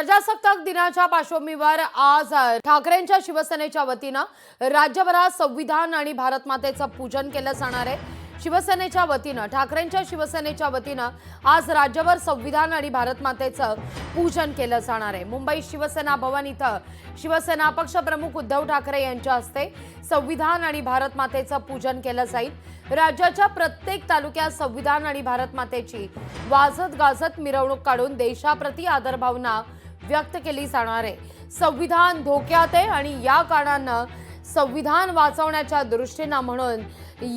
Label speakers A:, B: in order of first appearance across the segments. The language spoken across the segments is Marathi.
A: प्रजासत्ताक दिनाच्या पार्श्वभूमीवर आज ठाकरेंच्या शिवसेनेच्या वतीनं राज्यभरात संविधान आणि भारतमातेचं पूजन केलं जाणार आहे। शिवसेनेच्या वतीनं ठाकरेंच्या शिवसेनेच्या वतीनं आज राज्यभर संविधान आणि भारतमातेचं पूजन केलं जाणार आहे। मुंबई शिवसेना भवन इथं शिवसेना पक्षप्रमुख उद्धव ठाकरे यांच्या हस्ते संविधान आणि भारतमातेचं पूजन केलं जाईल। राज्याच्या प्रत्येक तालुक्यात संविधान आणि भारतमातेची वाजत गाजत मिरवणूक काढून देशाप्रती आदर भावना व्यक्त केली जाणार आहे। संविधान धोक्यात आहे आणि या कारणानं संविधान वाचवण्याच्या दृष्टीने म्हणून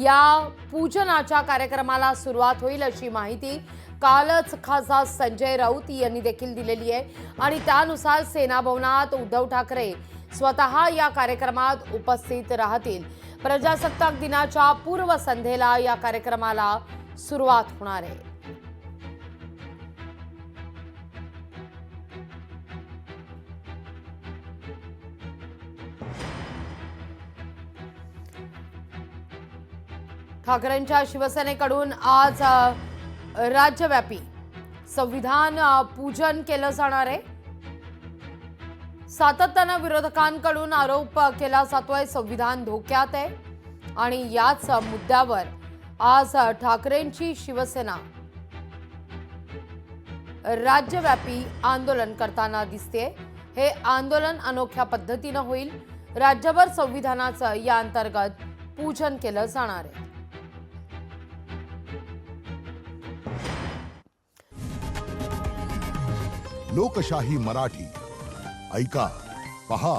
A: या पूजनाच्या कार्यक्रमाला सुरुवात होईल अशी माहिती कालच खासदार संजय राऊत यांनी देखील दिलेली आहे आणि त्यानुसार सेना भवनात उद्धव ठाकरे स्वतः या कार्यक्रमात उपस्थित राहतील। प्रजासत्ताक दिनाच्या पूर्वसंध्येला या कार्यक्रमाला सुरुवात होणार आहे। ठाकरेंच्या शिवसेनेकडून आज राज्यव्यापी संविधान पूजन केलं जाणार आहे। सातत्याने विरोधकांकडून आरोप केला जातोय संविधान धोक्यात आहे आणि याच मुद्द्यावर आज ठाकरेंची शिवसेना राज्यव्यापी आंदोलन करताना दिसते। हे आंदोलन अनोख्या पद्धतीने होईल। राज्यभर संविधानाचं या अंतर्गत पूजन केलं जाणार आहे।
B: लोकशाही मराठी ऐका, पहा,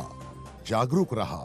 B: जागरूक रहा।